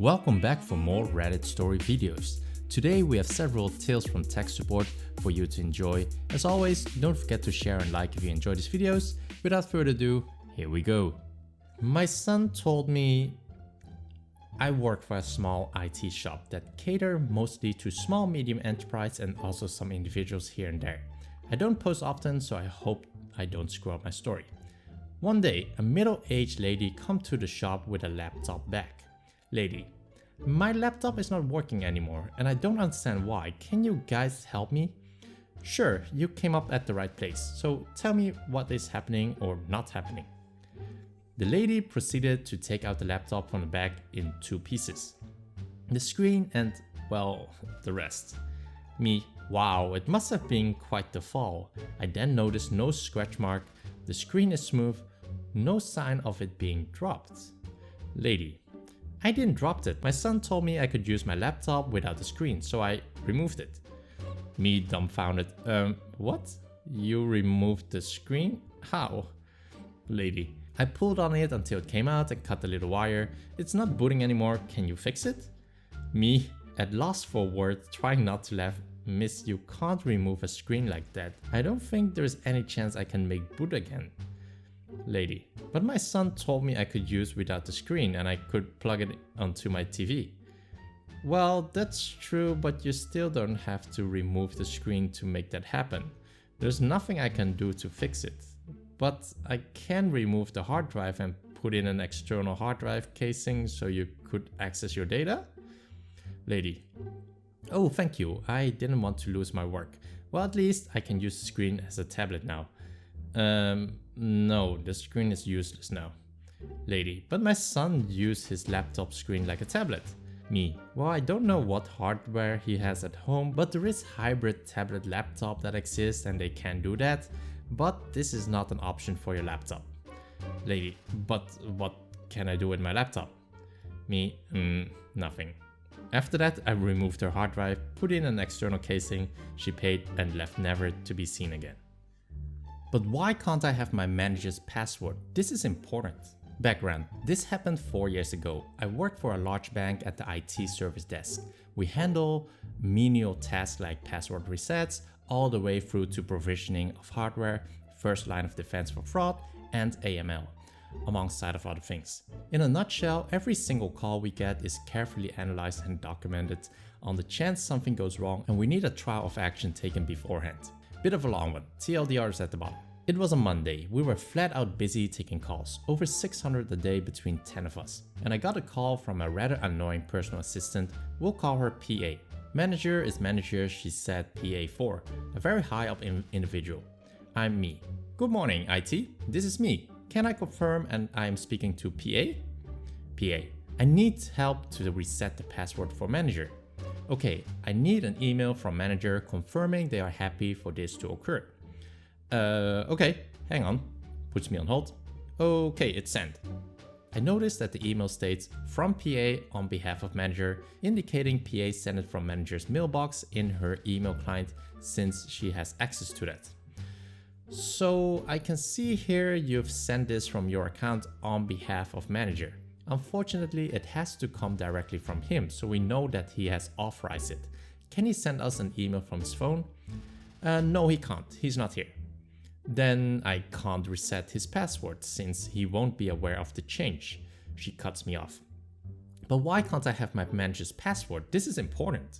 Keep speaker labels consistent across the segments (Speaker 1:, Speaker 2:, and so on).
Speaker 1: Welcome back for more Reddit story videos. Today we have several Tales from Tech Support for you to enjoy. As always, don't forget to share and like if you enjoy these videos. Without further ado, here we go. My son told me I work for a small IT shop that cater mostly to small medium enterprise and also some individuals here and there. I don't post often, so I hope I don't screw up my story. One day, a middle-aged lady come to the shop with a laptop bag. Lady, my laptop is not working anymore and I don't understand why. Can you guys help me? Sure, you came up at the right place. So tell me what is happening or not happening. The lady proceeded to take out the laptop from the bag in two pieces. The screen and, well, the rest. Me, wow, it must have been quite the fall. I then noticed no scratch mark, the screen is smooth, no sign of it being dropped. Lady, I didn't drop it. My son told me I could use my laptop without the screen, so I removed it. Me dumbfounded. What? You removed the screen? How? Lady, I pulled on it until it came out and cut the little wire. It's not booting anymore. Can you fix it? Me, at loss for words, trying not to laugh. Miss, you can't remove a screen like that. I don't think there's any chance I can make boot again. Lady, but my son told me I could use without the screen and I could plug it onto my TV. Well, that's true, but you still don't have to remove the screen to make that happen. There's nothing I can do to fix it. But I can remove the hard drive and put in an external hard drive casing so you could access your data? Lady, oh, thank you. I didn't want to lose my work. Well, at least I can use the screen as a tablet now. No, the screen is useless now. Lady, but my son used his laptop screen like a tablet. Me, well, I don't know what hardware he has at home, but there is hybrid tablet laptop that exists and they can do that. But this is not an option for your laptop. Lady, but what can I do with my laptop? Me, nothing. After that, I removed her hard drive, put in an external casing, she paid and left never to be seen again. But why can't I have my manager's password? This is important. Background, this happened 4 years ago. I worked for a large bank at the IT service desk. We handle menial tasks like password resets, all the way through to provisioning of hardware, first line of defense for fraud, and AML, alongside of other things. In a nutshell, every single call we get is carefully analyzed and documented on the chance something goes wrong and we need a trial of action taken beforehand. Bit of a long one, TLDR is at the bottom. It was a Monday, we were flat out busy taking calls, over 600 a day between 10 of us. And I got a call from a rather annoying personal assistant, we'll call her PA. Manager is manager, she said PA4, a very high up individual. I'm me. Good morning, IT. This is me. Can I confirm and I'm speaking to PA? PA. I need help to reset the password for manager. Okay, I need an email from manager confirming they are happy for this to occur. Okay, hang on. Puts me on hold. Okay, it's sent. I noticed that the email states from PA on behalf of manager, indicating PA sent it from manager's mailbox in her email client since she has access to that. So I can see here you've sent this from your account on behalf of manager. Unfortunately, it has to come directly from him, so we know that he has authorized it. Can he send us an email from his phone? No, he can't. He's not here. Then I can't reset his password since he won't be aware of the change. She cuts me off. But why can't I have my manager's password? This is important.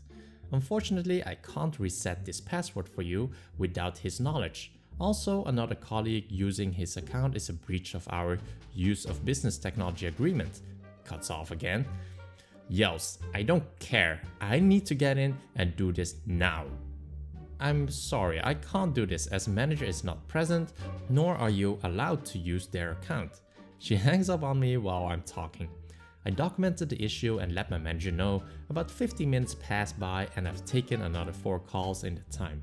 Speaker 1: Unfortunately, I can't reset this password for you without his knowledge. Also, another colleague using his account is a breach of our use of business technology agreement. Cuts off again. Yells, I don't care. I need to get in and do this now. I'm sorry, I can't do this as manager is not present, nor are you allowed to use their account. She hangs up on me while I'm talking. I documented the issue and let my manager know. About 50 minutes pass by and I've taken another 4 calls in the time.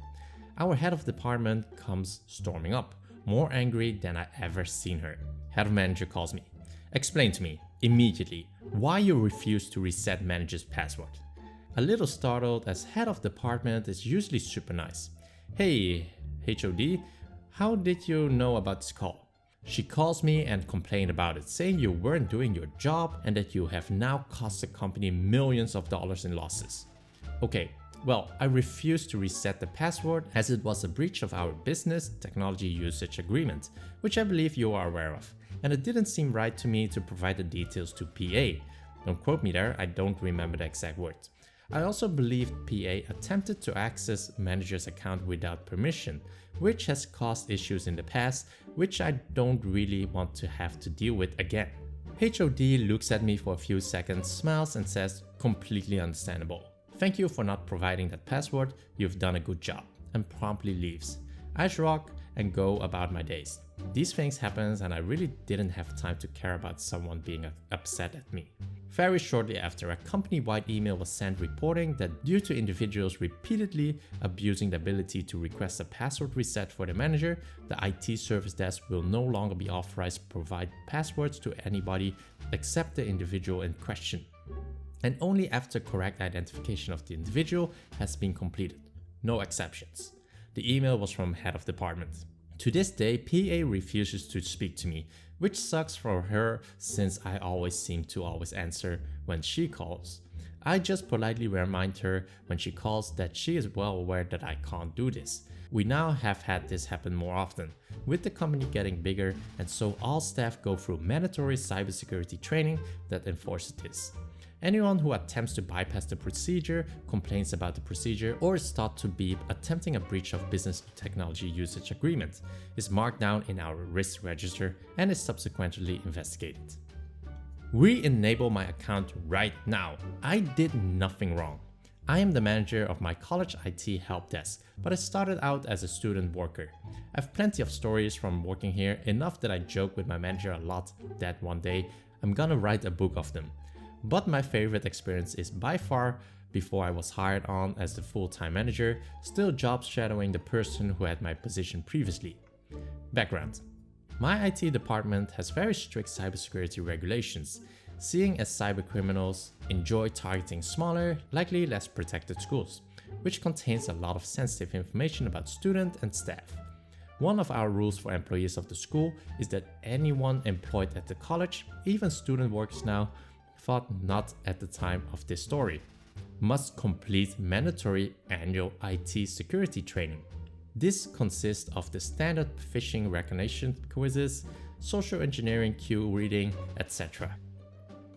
Speaker 1: Our head of department comes storming up, more angry than I ever seen her. Head of manager calls me. Explain to me, immediately, why you refuse to reset manager's password. A little startled as head of department is usually super nice. Hey, HOD, how did you know about this call? She calls me and complained about it, saying you weren't doing your job and that you have now cost the company millions of dollars in losses. Okay, well, I refused to reset the password as it was a breach of our business technology usage agreement, which I believe you are aware of, and it didn't seem right to me to provide the details to PA. Don't quote me there, I don't remember the exact words. I also believe PA attempted to access manager's account without permission, which has caused issues in the past, which I don't really want to have to deal with again. HOD looks at me for a few seconds, smiles and says, completely understandable. Thank you for not providing that password, you've done a good job, and promptly leaves. I shrug and go about my days. These things happen and I really didn't have time to care about someone being upset at me. Very shortly after, a company-wide email was sent reporting that due to individuals repeatedly abusing the ability to request a password reset for the manager, the IT service desk will no longer be authorized to provide passwords to anybody except the individual in question, and only after correct identification of the individual has been completed. No exceptions. The email was from head of department. To this day, PA refuses to speak to me, which sucks for her since I always seem to answer when she calls. I just politely remind her when she calls that she is well aware that I can't do this. We now have had this happen more often, with the company getting bigger, and so all staff go through mandatory cybersecurity training that enforces this. Anyone who attempts to bypass the procedure, complains about the procedure, or is thought to be attempting a breach of business technology usage agreement is marked down in our risk register and is subsequently investigated. Re-enable my account right now. I did nothing wrong. I am the manager of my college IT help desk, but I started out as a student worker. I have plenty of stories from working here, enough that I joke with my manager a lot that one day I'm gonna write a book of them. But my favorite experience is by far before I was hired on as the full-time manager, still job shadowing the person who had my position previously. Background. My IT department has very strict cybersecurity regulations, seeing as cybercriminals enjoy targeting smaller, likely less protected schools, which contains a lot of sensitive information about students and staff. One of our rules for employees of the school is that anyone employed at the college, even student workers now, thought not at the time of this story, must complete mandatory annual IT security training. This consists of the standard phishing recognition quizzes, social engineering cue reading, etc.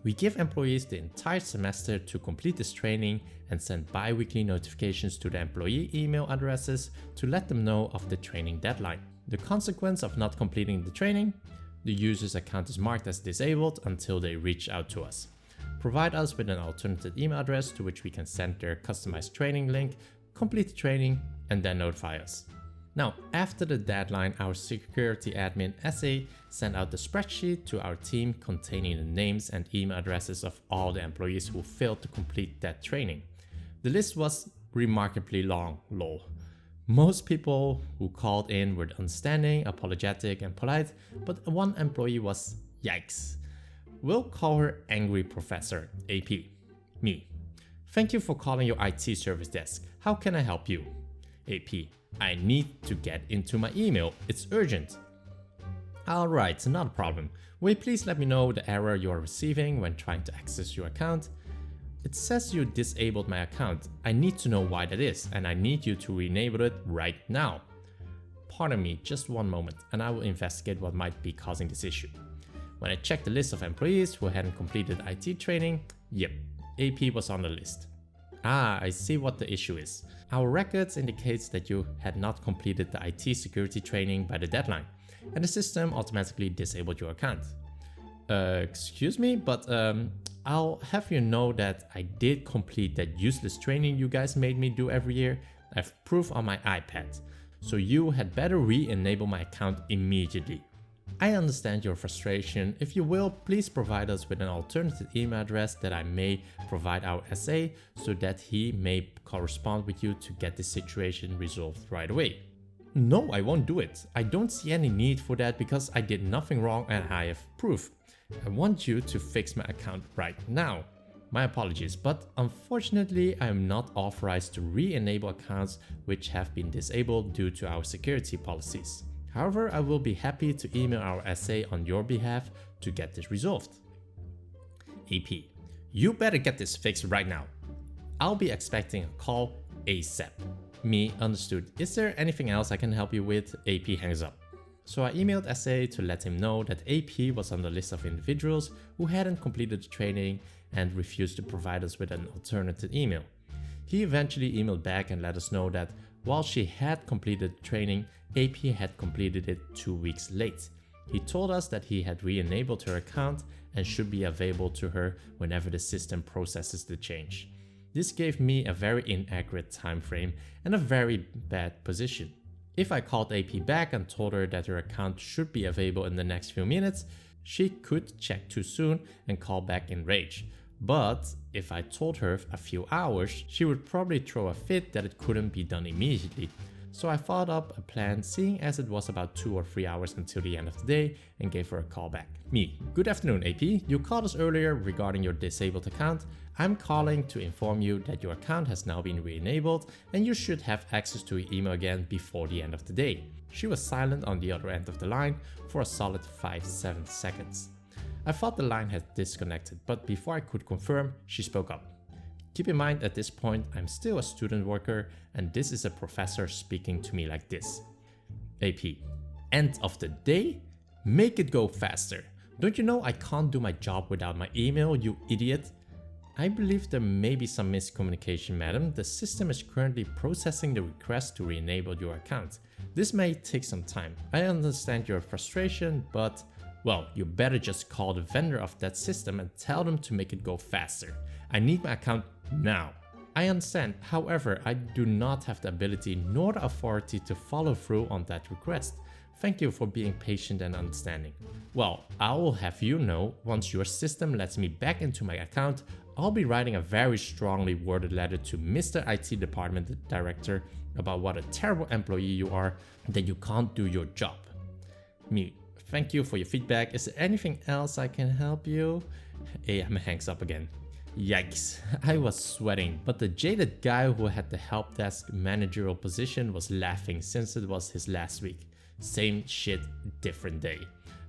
Speaker 1: We give employees the entire semester to complete this training and send bi-weekly notifications to the employee email addresses to let them know of the training deadline. The consequence of not completing the training: the user's account is marked as disabled until they reach out to us. Provide us with an alternative email address to which we can send their customized training link, complete the training, and then notify us. Now, after the deadline, our security admin SA sent out the spreadsheet to our team containing the names and email addresses of all the employees who failed to complete that training. The list was remarkably long, lol. Most people who called in were understanding, apologetic, and polite, but one employee was yikes. We'll call her Angry Professor, AP. Me. Thank you for calling your IT service desk. How can I help you? AP. I need to get into my email. It's urgent. Alright, not a problem. Will you please let me know the error you are receiving when trying to access your account? It says you disabled my account. I need to know why that is, and I need you to re-enable it right now. Pardon me, just one moment, and I will investigate what might be causing this issue. When I checked the list of employees who hadn't completed IT training, yep, AP was on the list. Ah, I see what the issue is. Our records indicates that you had not completed the IT security training by the deadline, and the system automatically disabled your account. Excuse me, but I'll have you know that I did complete that useless training you guys made me do every year. I have proof on my iPad, so you had better re-enable my account immediately. I understand your frustration. If you will, please provide us with an alternative email address that I may provide our SA so that he may correspond with you to get the situation resolved right away. No, I won't do it. I don't see any need for that because I did nothing wrong and I have proof. I want you to fix my account right now. My apologies, but unfortunately I am not authorized to re-enable accounts which have been disabled due to our security policies. However, I will be happy to email our SA on your behalf to get this resolved. AP, you better get this fixed right now. I'll be expecting a call ASAP. Me, understood. Is there anything else I can help you with? AP hangs up. So I emailed SA to let him know that AP was on the list of individuals who hadn't completed the training and refused to provide us with an alternative email. He eventually emailed back and let us know that while she had completed the training, AP had completed it 2 weeks late. He told us that he had re-enabled her account and should be available to her whenever the system processes the change. This gave me a very inaccurate time frame and a very bad position. If I called AP back and told her that her account should be available in the next few minutes, she could check too soon and call back in rage. But if I told her a few hours, she would probably throw a fit that it couldn't be done immediately. So I thought up a plan, seeing as it was about 2 or 3 hours until the end of the day, and gave her a call back. Me, good afternoon AP, you called us earlier regarding your disabled account. I'm calling to inform you that your account has now been re-enabled and you should have access to your email again before the end of the day. She was silent on the other end of the line for a solid 5-7 seconds. I thought the line had disconnected, but before I could confirm, she spoke up. Keep in mind at this point, I'm still a student worker and this is a professor speaking to me like this. AP, end of the day? Make it go faster. Don't you know I can't do my job without my email, you idiot? I believe there may be some miscommunication, madam. The system is currently processing the request to re-enable your account. This may take some time. I understand your frustration, but well, you better just call the vendor of that system and tell them to make it go faster. I need my account now. I understand, however, I do not have the ability nor the authority to follow through on that request. Thank you for being patient and understanding. Well, I will have you know, once your system lets me back into my account, I'll be writing a very strongly worded letter to Mr. IT Department Director about what a terrible employee you are, that you can't do your job. Me, thank you for your feedback. Is there anything else I can help you? AM hangs up again. Yikes, I was sweating, but the jaded guy who had the help desk managerial position was laughing since it was his last week. Same shit, different day.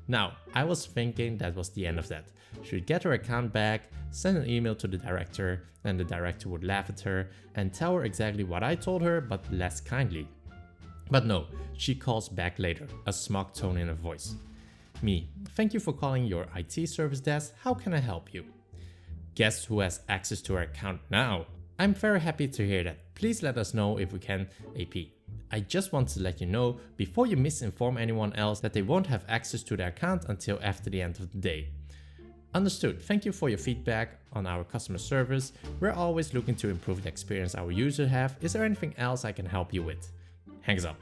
Speaker 1: Now, I was thinking that was the end of that. She'd get her account back, send an email to the director, and the director would laugh at her and tell her exactly what I told her, but less kindly. But no, she calls back later, a smug tone in her voice. Me, thank you for calling your IT service desk. How can I help you? Guess who has access to her account now? I'm very happy to hear that. Please let us know if we can, AP. I just want to let you know before you misinform anyone else that they won't have access to their account until after the end of the day. Understood. Thank you for your feedback on our customer service. We're always looking to improve the experience our users have. Is there anything else I can help you with? Hangs up.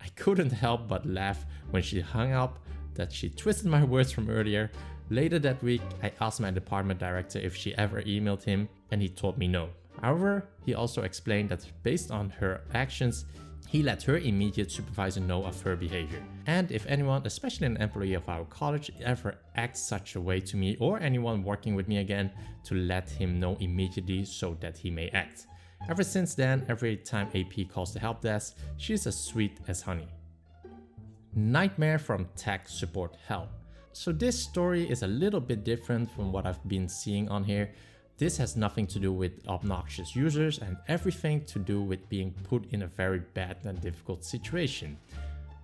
Speaker 1: I couldn't help but laugh when she hung up that she twisted my words from earlier. Later that week, I asked my department director if she ever emailed him and he told me no. However, he also explained that based on her actions, he let her immediate supervisor know of her behavior. And if anyone, especially an employee of our college, ever acts such a way to me or anyone working with me again, to let him know immediately so that he may act. Ever since then, every time AP calls the help desk, she's as sweet as honey. Nightmare from tech support hell. So this story is a little bit different from what I've been seeing on here. This has nothing to do with obnoxious users and everything to do with being put in a very bad and difficult situation.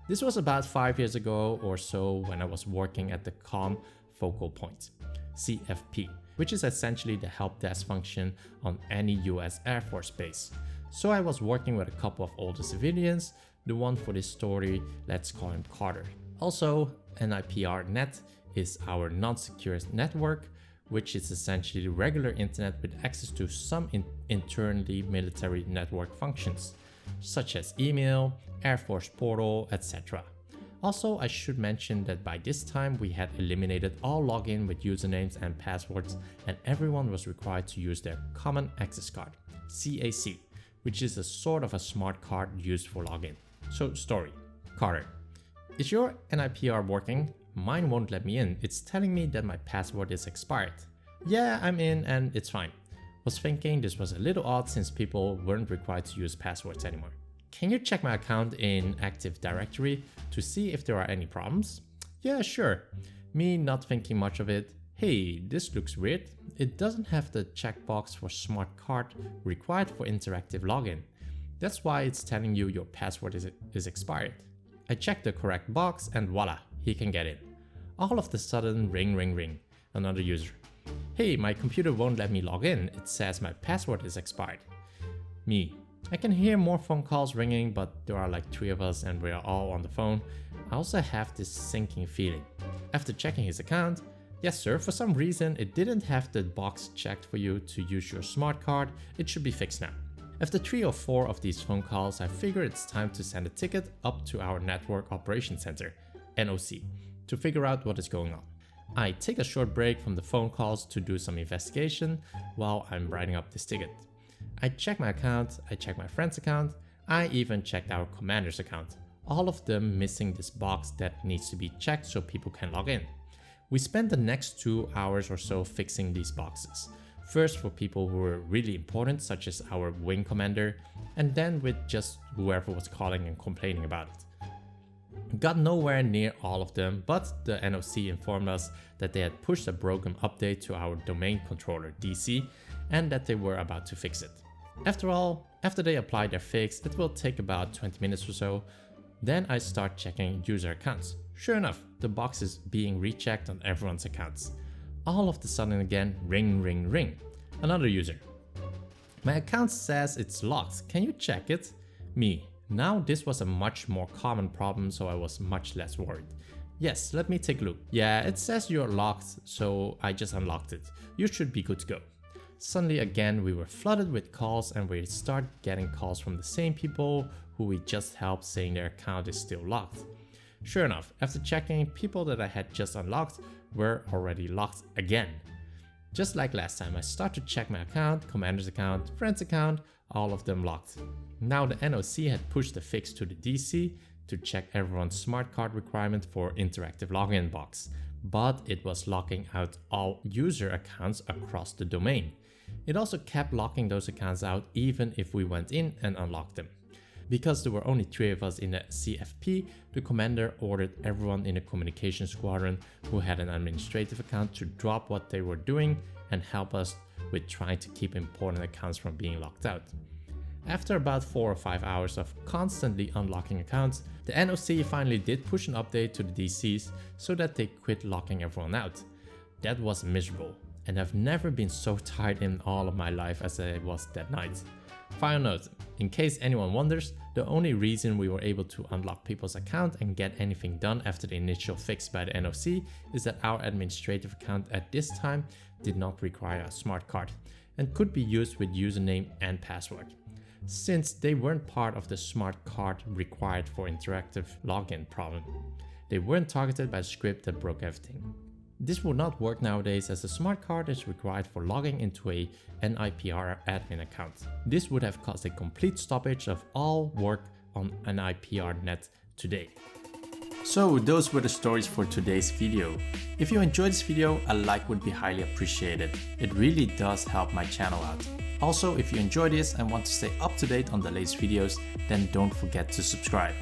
Speaker 1: This was about 5 years ago or so when I was working at the COM Focal Point, CFP, which is essentially the help desk function on any US Air Force base. So I was working with a couple of older civilians. The one for this story, let's call him Carter. Also, NIPR-net is our non-secure network, which is essentially regular internet with access to some internally military network functions, such as email, Air Force portal, etc. Also, I should mention that by this time we had eliminated all login with usernames and passwords, and everyone was required to use their Common Access Card, CAC, which is a sort of a smart card used for login. So, story. Carter. Is your NIPR working? Mine won't let me in. It's telling me that my password is expired. Yeah, I'm in and it's fine. Was thinking this was a little odd since people weren't required to use passwords anymore. Can you check my account in Active Directory to see if there are any problems? Yeah, sure. Me not thinking much of it. Hey, this looks weird. It doesn't have the checkbox for smart card required for interactive login. That's why it's telling you your password is expired. I check the correct box and voila, he can get in. All of a sudden, ring, ring, ring. Another user. Hey, my computer won't let me log in. It says my password is expired. Me. I can hear more phone calls ringing, but there are like 3 of us and we are all on the phone. I also have this sinking feeling. After checking his account, yes sir, for some reason it didn't have the box checked for you to use your smart card. It should be fixed now. After 3 or 4 of these phone calls, I figure it's time to send a ticket up to our Network Operations Center, NOC, to figure out what is going on. I take a short break from the phone calls to do some investigation while I'm writing up this ticket. I check my account, I check my friend's account, I even checked our commander's account, all of them missing this box that needs to be checked so people can log in. We spent the next 2 hours or so fixing these boxes. First for people who were really important, such as our wing commander, and then with just whoever was calling and complaining about it. Got nowhere near all of them, but the NOC informed us that they had pushed a broken update to our domain controller DC and that they were about to fix it. After all, after they apply their fix, it will take about 20 minutes or so. Then I start checking user accounts. Sure enough, the box is being rechecked on everyone's accounts. All of a sudden again, ring, ring, ring. Another user. My account says it's locked. Can you check it? Me. Now this was a much more common problem, so I was much less worried. Yes, let me take a look. Yeah, it says you're locked, so I just unlocked it. You should be good to go. Suddenly again, we were flooded with calls and we start getting calls from the same people who we just helped saying their account is still locked. Sure enough, after checking, people that I had just unlocked were already locked again. Just like last time, I start to check my account, commander's account, friend's account, all of them locked. Now the NOC had pushed the fix to the DC to check everyone's smart card requirement for interactive login box, but it was locking out all user accounts across the domain. It also kept locking those accounts out even if we went in and unlocked them. Because there were only 3 of us in the CFP, the commander ordered everyone in the communication squadron who had an administrative account to drop what they were doing and help us with trying to keep important accounts from being locked out. After about 4 or 5 hours of constantly unlocking accounts, the NOC finally did push an update to the DCs so that they quit locking everyone out. That was miserable, and I've never been so tired in all of my life as I was that night. Final note, in case anyone wonders, the only reason we were able to unlock people's account and get anything done after the initial fix by the NOC is that our administrative account at this time did not require a smart card and could be used with username and password, since they weren't part of the smart card required for interactive login problem. They weren't targeted by the script that broke everything. This would not work nowadays as a smart card is required for logging into a NIPR admin account. This would have caused a complete stoppage of all work on an NIPR net today. So those were the stories for today's video. If you enjoyed this video, a like would be highly appreciated. It really does help my channel out. Also, if you enjoyed this and want to stay up to date on the latest videos, then don't forget to subscribe.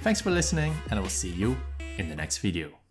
Speaker 1: Thanks for listening, and I will see you in the next video.